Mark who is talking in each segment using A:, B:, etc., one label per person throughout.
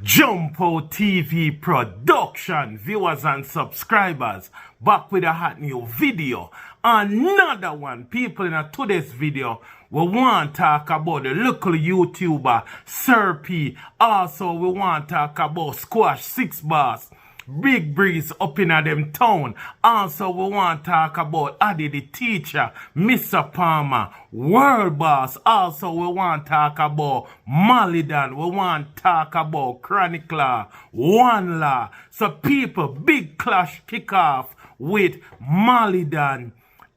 A: JAMAICAN TV production, viewers and subscribers, back with a hot new video. Another one, people, in today's video, we want to talk about the local YouTuber, 6ixBoss. Also, we want to talk about Squash 6ixBoss. Big Breeze up in them town. Also, we want to talk about Addy the teacher, Mr. Palmer, World Boss. Also, we want to talk about Malie. We want to talk about Chronicler, One Law. So people, big clash kick off with Malie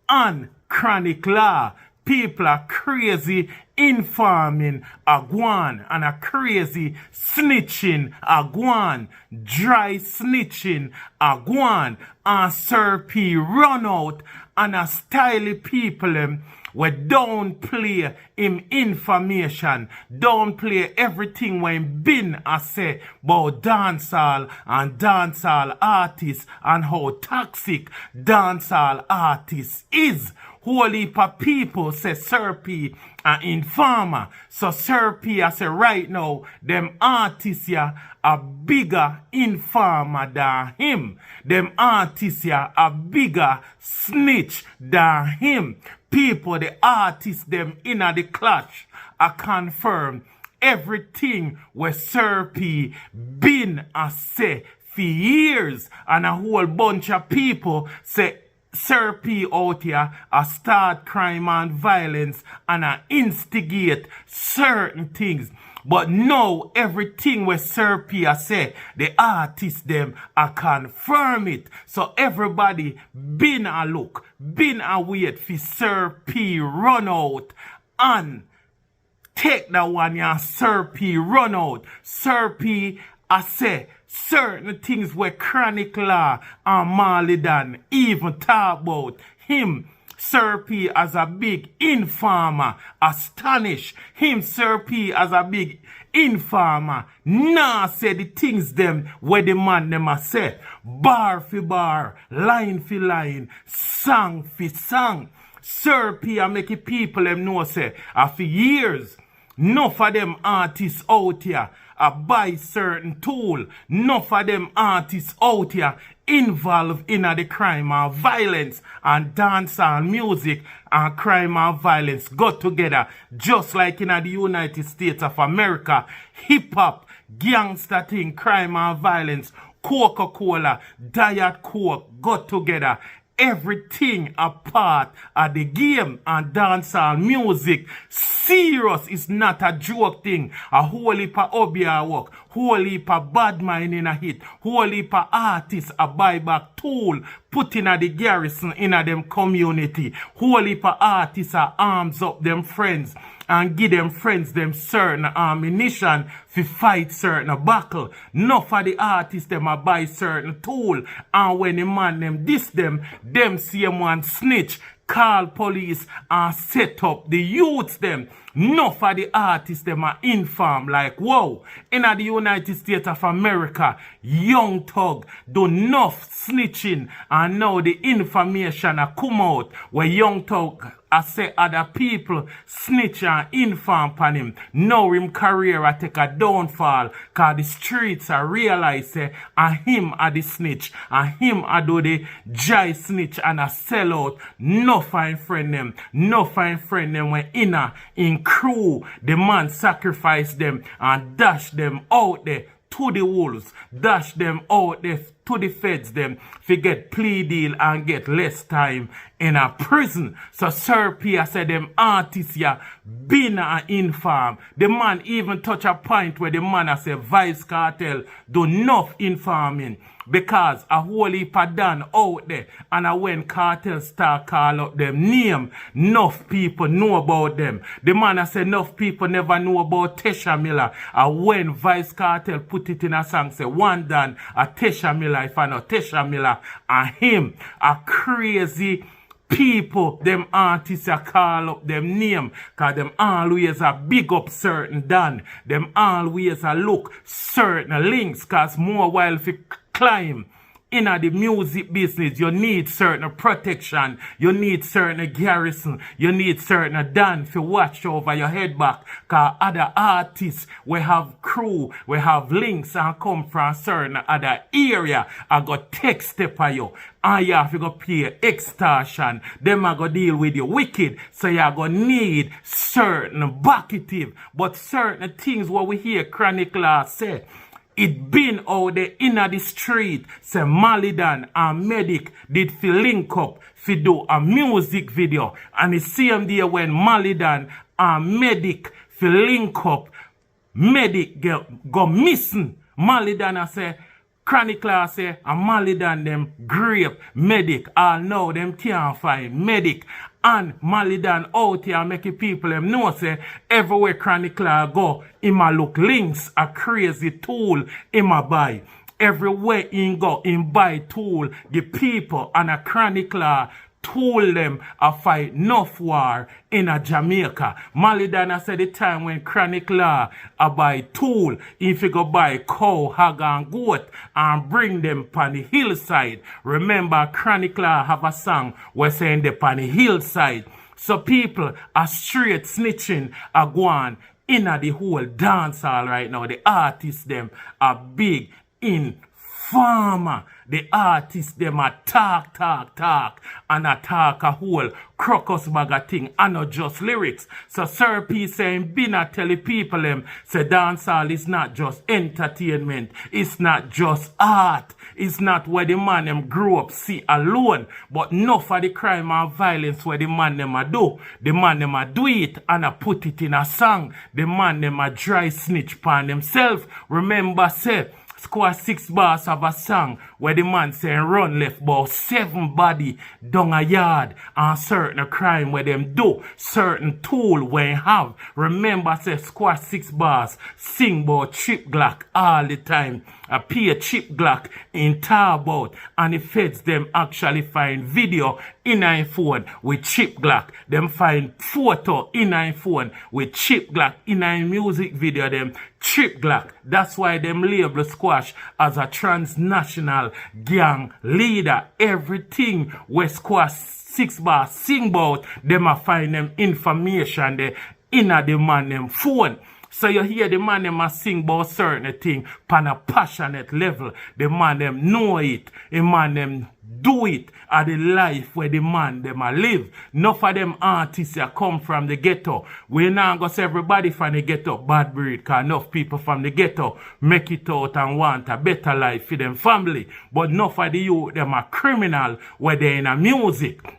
A: and Chronicler. People are crazy informing a guan and a crazy snitching a guan, dry snitching a guan, and 6ixBoss run out and a styly people we don't play him information, don't play everything when been a say about dancehall and dancehall artists and how toxic dancehall artists is. Whole heap of people say 6ixBoss an informer. So 6ixBoss I say right now, them artists here are bigger informer than him. Them artists here are bigger snitch than him. People, the artists, them in the clash, are confirmed everything where 6ixBoss been a say for years. And a whole bunch of people say 6ixBoss out here start crime and violence and instigate certain things. But now everything where 6ixBoss say, the artists them confirm it. So everybody been a look, been a wait for 6ixBoss run out and take that one ya 6ixBoss run out. 6ixBoss I say certain things where Chronicler and Malie even talk about him. 6ixBoss as a big informer, astonish him. 6ixBoss as a big informer, nah say the things them where the man them a say, bar for bar, line for line, song for song. 6ixBoss a make people them know say, for years, enough of them artists out here buy certain tool. Enough of them artists out here involved in the crime and violence, and dancehall music and crime and violence got together. Just like in the United States of America, hip-hop, gangster thing, crime and violence, Coca-Cola, Diet Coke got together. Everything a part of the game and dancehall music. Serious is not a joke thing. A whole heap of obia work, whole heap of bad mind in a hit, whole heap of artists a buyback tool put in a the garrison in a them community. Whole heap of artists a arms up them friends and give them friends them certain ammunition to fight certain battle. Enough of the artists them a buy certain tool, and when the man them diss them same one snitch, call police and set up the youths them. Enough of the artists them are inform like, whoa, in the United States of America, Young Thug do enough snitching, and now the information a come out where Young Thug I say other people snitch and inform on him. Now him career I take a downfall, cause the streets I realize and him are the snitch, and him I do the jai snitch and a sell out. No fine friend them, no fine friend them when in crew, the man sacrifice them and dash them out there to the wolves, dash them out there to the feds them, if you get plea deal and get less time in a prison. So 6ixBoss said them artists here been an inform. The man even touch a point where the man say Vybz cartel do enough informing, because a whole heap of done out there, and when cartel start call up them name, enough people know about them. The man say enough people never know about Tesha Miller, and when Vybz cartel put it in a song say one done a Tesha Miller, if I know Tesha Miller and him a crazy people, them artists a call up them name, cause them always a big up certain done. Them always a look certain links, cause more while if you climb in the music business, you need certain protection, you need certain garrison, you need certain dance to watch over your head back. Cause other artists we have crew, we have links and come from certain other area. I got take step of you. And you have to go pay extortion. Them are going to deal with you wicked. So you are going to need certain bucketive. But certain things what we hear chronicler say, it been out there in the street. Say Malie and Medic did fi link up fi do a music video. And the same day when Malie and Medic fi link up, Medic go missing. Malie I say, chronicler say, and Malie them grape Medic. All know them can't find Medic. And Malie out here making people them know say everywhere chronicler go, him a look links, a crazy tool him a buy. Everywhere he go, him buy tool, the people and a chronicler told them a fight enough war in a Jamaica. Malie said the time when chronic law a buy tool, if you go buy cow, hog and goat and bring them pan the hillside. Remember chronic law have a song where saying they pan the hillside. So people are straight snitching a go in the whole dancehall right now. The artists them are big in farmer. The artists them a talk and a talk a whole crocus bag of thing and not just lyrics. So Sir P saying been a tell the people them say dancehall is not just entertainment, it's not just art, it's not where the man them grew up see alone, but enough of the crime and violence where the man them a do. The man them a do it and a put it in a song. The man them a dry snitch pan themselves. Remember say Exp0se have a song where the man saying run left about 7 body down a yard and certain crime where them do certain tool when have. Remember say Exp6 sing about chip glock all the time. A pay chip glock in about and the feds them actually find video in a phone with chip glock. Them find photo in a phone with chip glock in a music video them chip glock. That's why them label Squash as a transnational gang leader. Everything where Exp6 sing about, them a find them information there in a the man them phone. So you hear the man them a sing about certain thing pan a passionate level. The man them know it. The man them do it at the life where the man them a live. Enough of them artists that come from the ghetto. We now go say everybody from the ghetto bad breed, cause enough people from the ghetto make it out and want a better life for them family. But enough of the youth them a criminal where they in a music.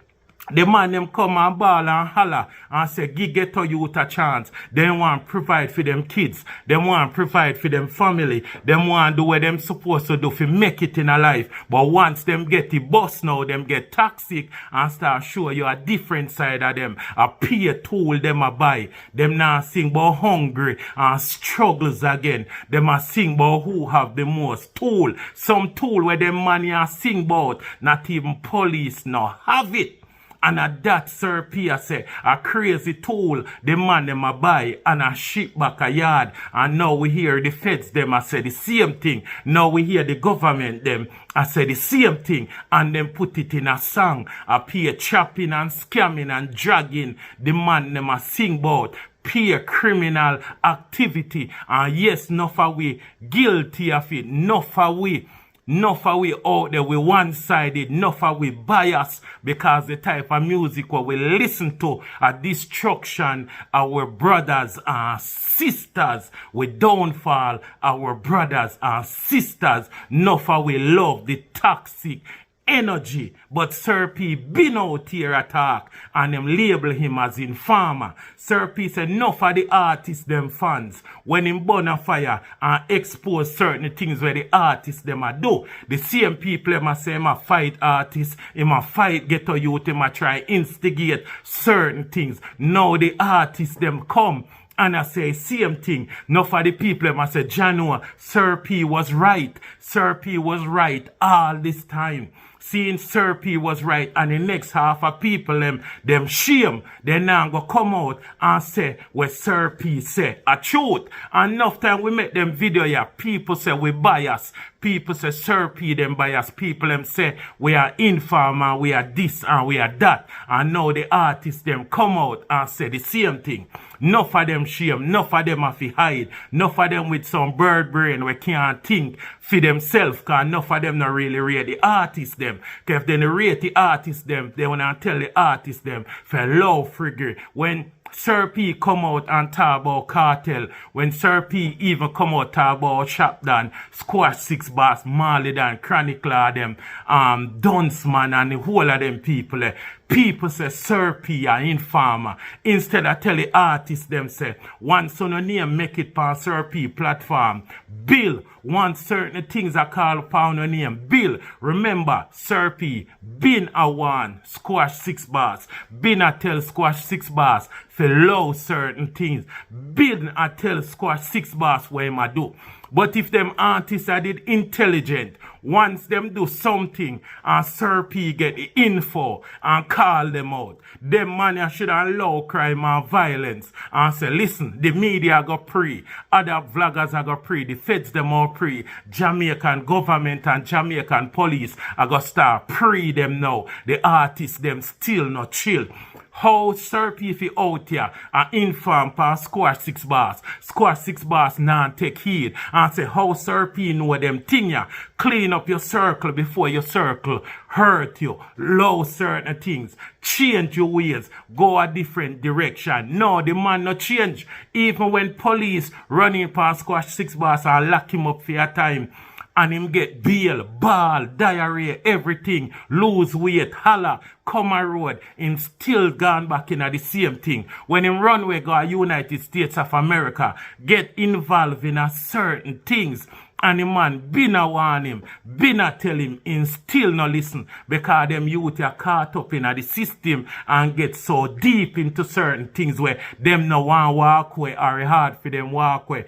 A: The man them come and ball and holler and say, give ghetto youth a chance. They want to provide for them kids. They want to provide for them family. They want to do what them supposed to do to make it in a life. But once them get the bus now, them get toxic and start show you a different side of them. A peer tool them a buy. Them now sing about hungry and struggles again. Them a sing about who have the most tool. Some tool where them money a sing about, not even police now have it. And at that Sir P say a crazy tool the man them a buy and a ship back a yard. And now we hear the feds them a say the same thing. Now we hear the government them a say the same thing and then put it in a song. A peer chopping and scamming and dragging the man them a sing about peer criminal activity. And yes, enough of we guilty of it. Enough of we out there, we one-sided, enough of we bias because the type of music what we listen to are destruction our brothers and sisters. We downfall our brothers and sisters. Enough of we love the toxic energy. But Sir P been out here attack and them label him as informer. Sir P said enough of the artists them fans when him burn a fire and expose certain things where the artists them a do. The same people them a say him a fight artists, him a fight ghetto youth, him a try instigate certain things. Now the artists them come and I say same thing. Enough of the people them a say Jano, Sir P was right. Sir P was right all this time. seeing Sir P was right, and the next half of people them shame, they now go come out and say what Sir P say a truth. And enough time we make them video here, people say we bias, people say Sir P them bias, people them say we are informer, we are this and we are that, and now the artists them come out and say the same thing. Enough of them shame, enough of them have to hide, enough of them with some bird brain we can't think for themselves, because enough of them not really rate the artists them. Because if they rate the artists them, they want to tell the artists them for low figure. When Sir P come out and talk about cartel, when Sir P even come out talk about Shopdan, Squash 6ixBoss, Malie and Chronicler them, Dunceman and the whole of them people, people say Sir P are informer. Instead of tell the artists them say, once on a name make it on Sir P platform, Bill, once certain things are called upon a name, Bill, remember Sir P, been a one, Squash 6ixBoss, been a tell Squash 6ixBoss, for low certain things, been a tell Squash 6ixBoss what him a do. But if them artists are did intelligent, once them do something and Sir P get the info and call them out, them man should allow crime and violence and say, listen, the media go pre, other vloggers are go pre, the feds them all pre, Jamaican government and Jamaican police are go start pre them now. The artists them still not chill. How Sir P if he out here and inform for Squash 6ixBoss. Squash 6ixBoss now take heed and say how Sir P know them thing ya. Clean up your circle before your circle hurt you. Low certain things. Change your ways. Go a different direction. No, the man not change. Even when police running past Squash 6ixBoss and lock him up for a time, and him get bail, ball, diarrhea, everything, lose weight, holla, come a road, him still gone back in the same thing. When him runway go to United States of America, get involved in a certain things, and the man been a warn him, been a tell him, him still no listen, because them youth are caught up in the system and get so deep into certain things where them no want walk away, or hard for them walk away,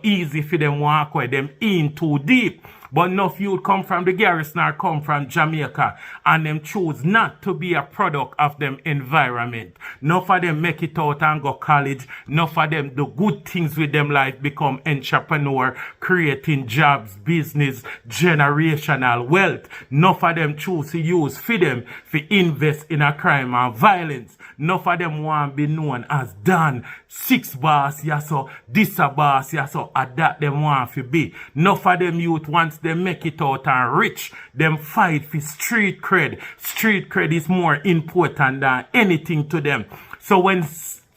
A: easy for them walk away, them in too deep. But enough youth come from the garrison or come from Jamaica and them choose not to be a product of them environment. Enough of them make it out and go college. Enough of them do good things with them life, become entrepreneur, creating jobs, business, generational wealth. Enough of them choose to use for them to invest in a crime and violence. Enough of them want to be known as Dan, 6ixBoss, yaso, this a boss, yaso, a that them want to be. Enough of them youth, once they make it out and rich, them fight for street cred. Street cred is more important than anything to them. So when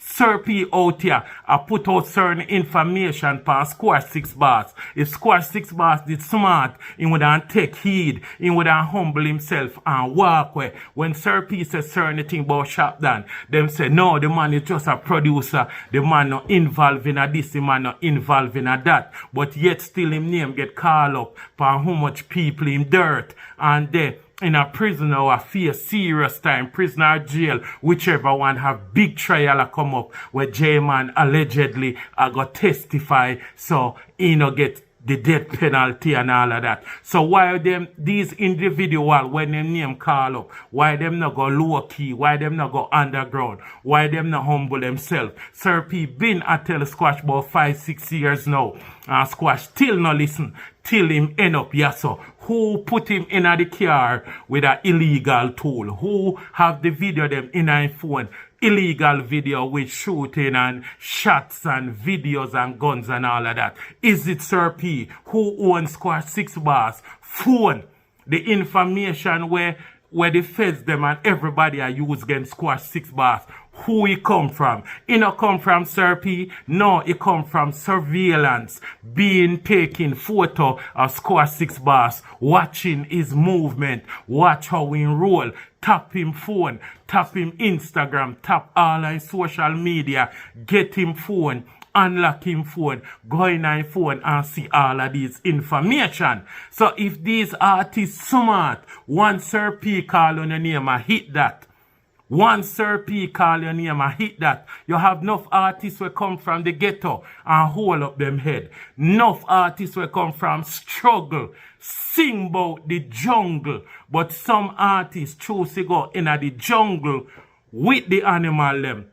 A: Sir P out here, I put out certain information for Squash 6ixBoss. If Squash 6ixBoss did smart, he would take heed, he would humble himself and walk away. When Sir P says certain thing about Shopdan, them say, no, the man is just a producer, the man not involved in a this, the man not involved in a that. But yet still him name get called up for how much people in dirt and they in a prison or face serious time, prisoner jail, whichever one have big trial come up where J-Man allegedly got testify, so he no get the death penalty and all of that. So why them these individual when them name call up, why them not go low key, why them not go underground, why them not humble themselves? Sir P been at tell Squash about 5-6 years now, and Squash still no listen till him end up yaso. Who put him in the car with an illegal tool? Who have the video them in a phone? Illegal video with shooting and shots and videos and guns and all of that. Is it Sir P who owns Squash 6ixBoss phone? The information where the feds them and everybody are used against Squash 6ixBoss. Who he come from? He not come from Sir P. No, he come from surveillance. Being taking photo of Squash 6ixBoss. Watching his movement. Watch how he roll. Tap him phone. Tap him Instagram. Tap all his social media. Get him phone. Unlock him phone. Go in his phone and see all of these information. So if these artists smart, once Sir P call on the name and hit that, One Sir P call your name and hit that. You have enough artists who come from the ghetto and hold up them head. Enough artists who come from struggle, sing about the jungle. But some artists choose to go in the jungle with the animal them.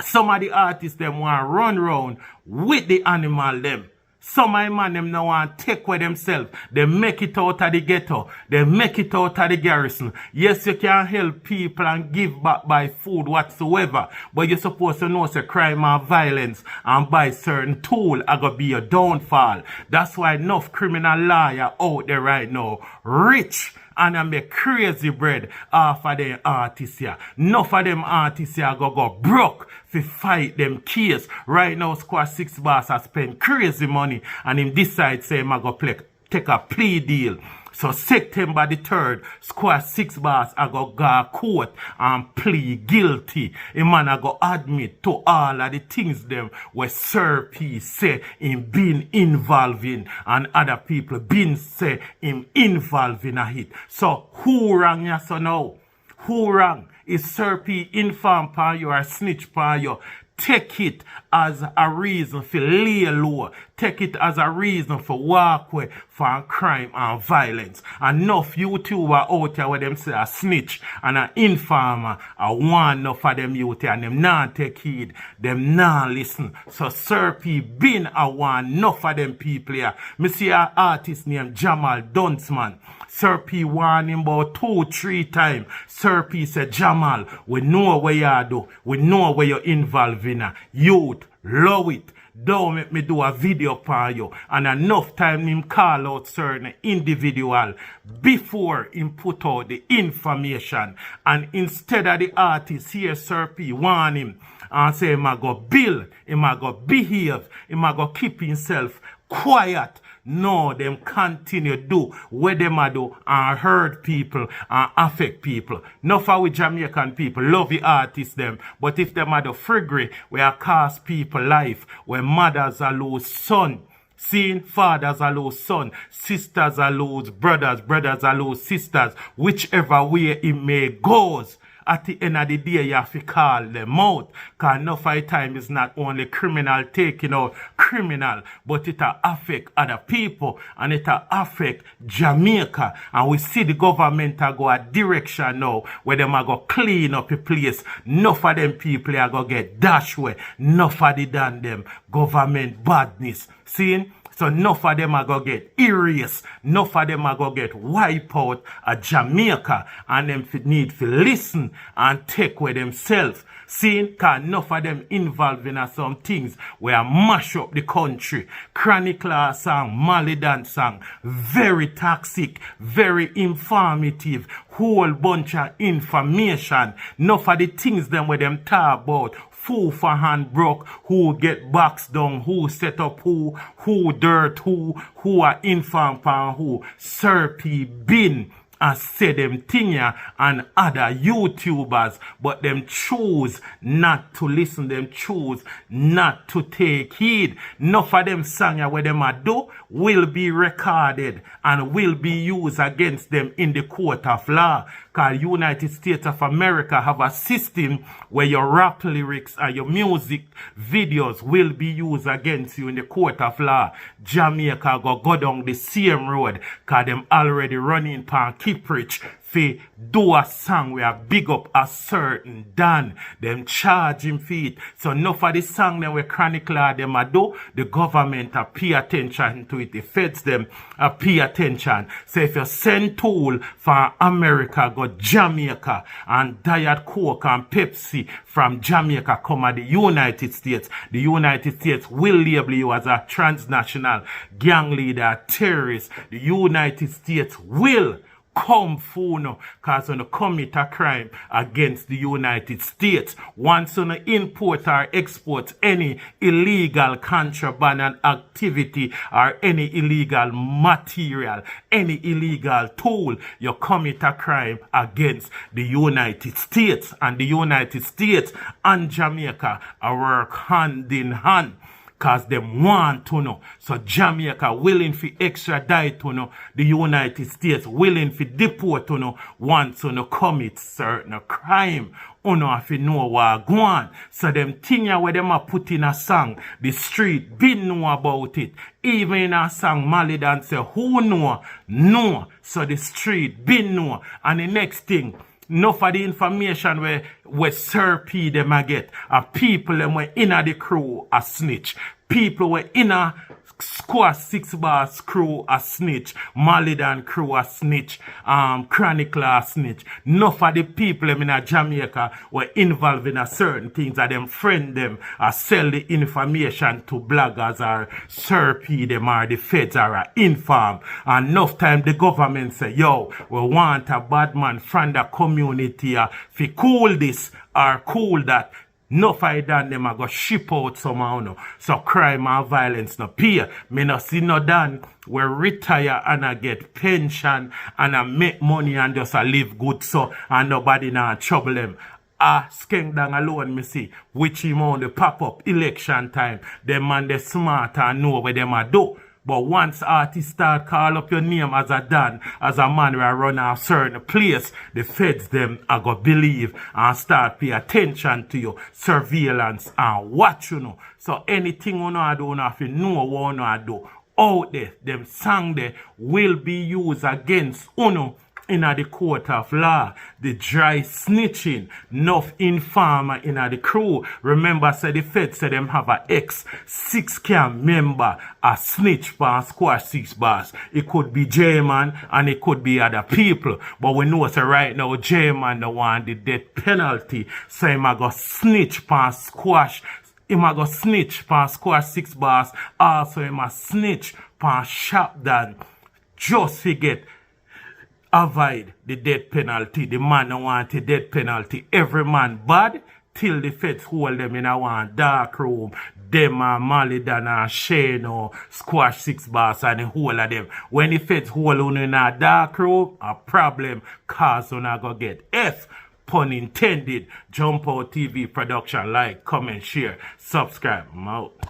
A: Some of the artists them want to run round with the animal them. Some of man them now want to take with themselves. They make it out of the ghetto. They make it out of the garrison. Yes, you can help people and give back by food whatsoever. But you're supposed to know it's a crime and violence and buy certain tool are going to be your downfall. That's why enough criminal lawyer out there right now, rich, and I make crazy bread off of them artists here. Enough of them artists here go broke to fight them case. Right now, Squad 6ixBoss has spent crazy money and him decide say him go take a plea deal. So September the 3rd, Squad 6ixBoss I go court and plead guilty. A man I go admit to all of the things them where Sir P say him been involved in and other people been say him involved in a hit. So who wrong ya so now? Who wrong? Is Sir P inform pa you or snitch pa you? Take it as a reason for lay low. Take it as a reason for walk away from crime and violence. Enough YouTuber out here where them say a snitch and an informer. I want enough of them youth and them not take heed. Them not listen. So Sir P been a want enough of them people here. Me see an artist named Jamal Dunceman. Sir P warned him about 2-3 times. Sir P said, Jamal, we know what you do. We know where you're involved in. Youth, love it. Don't make me do a video for you. And enough time him call out certain individual before him put out the information. And instead of the artist here, Sir P warn him and say him a go build, him a go behave, him a go keep himself quiet. No, them continue do what them a do and hurt people and affect people. Not for we Jamaican people love the artists them, but if them a do friggery where cost people life, where mothers a lose son, seeing fathers a lose son, sisters a lose brothers, brothers a lose sisters, whichever way it may goes. At the end of the day, you have to call them out. Because enough of the time is not only criminal taking out criminal, but it affect other people and it affect Jamaica. And we see the government go a direction now where them go clean up the place. Enough of them people are going to get dash away. Enough of the done them government badness. Seeing? So enough of them are going to get erased. Enough of them are going to get wiped out of Jamaica. And them need to listen and take with themselves. Seeing? Because enough of them involved in some things where mash up the country. Chronicler song, Malie dance song. Very toxic. Very informative. Whole bunch of information. Enough of the things them where them talk about. Who for hand broke, who get boxed down, who set up who dirt who are informed on who. Sir P been and say them thing and other YouTubers, but them choose not to listen, them choose not to take heed. Enough of them song where them a do will be recorded and will be used against them in the court of law. Because United States of America have a system where your rap lyrics and your music videos will be used against you in the court of law. Jamaica go down the same road because them already running pan keep rich fi do a song where big up a certain Dan. Them charge him for it. So enough of the song them where chronicler them a do, the government a pay attention to it. The feds them a pay attention. So if you send tool for America go Jamaica and Diet Coke and Pepsi from Jamaica come at the United States will label you as a transnational gang leader, terrorist. The United States will come for no, because you commit a crime against the United States. Once you import or export any illegal contraband and activity or any illegal material, any illegal tool, you commit a crime against the United States. And the United States and Jamaica work hand in hand. Because them want to know. So Jamaica willing to extradite to know. The United States willing to deport to know once you commit certain crime. uno have to know what go on. So them thing where them a put in a song, the street been know about it. Even in a song, Malie dance say, who know? No. So the street been know. And the next thing, enough of the information where Sir P them a get, and people them were in the crew a snitch. People were in a Squad 6ixBoss crew a snitch, Malie crew a snitch, Chronicle a snitch. Enough of the people in Jamaica were involved in a certain things and them friend them sell the information to bloggers or Sir P them or the feds or a inform. And enough time the government say, yo, we want a bad man from the community to cool this or cool that. No fight done them I go ship out somehow no. So crime and violence no pay. Me no see no done. We retire and I get pension and I make money and just I live good so and nobody now trouble them. Skeng down alone me see which him on the pop up election time. Them man they smart and know what them a do. But once artists start call up your name as a Dan, as a man who run a certain place, the feds them are going to believe and start pay attention to you, surveillance and watch you know. So anything you know I do, you have to know what you know I do. Out there, them song there will be used against you in the court of law. The dry snitching, enough informer in the crew. Remember, say the feds say them have a Exp0se member, a snitch for squash 6ixBoss. It could be J-Man and it could be other people. But we know say right now J-Man the one the death penalty. So him a go snitch for squash. Him a go snitch for squash 6ixBoss. Also him a snitch for Shop Dan. Just forget. Avoid the death penalty. The man don't want the death penalty. Every man bad till the feds hold them in a one dark room. Them and Malie and Shane or Squash 6ixBoss and the whole of them. When the feds hold on in a dark room, a problem cause on a go get F. Pun intended. Jump Out TV production. Like, comment, share, subscribe. I'm out.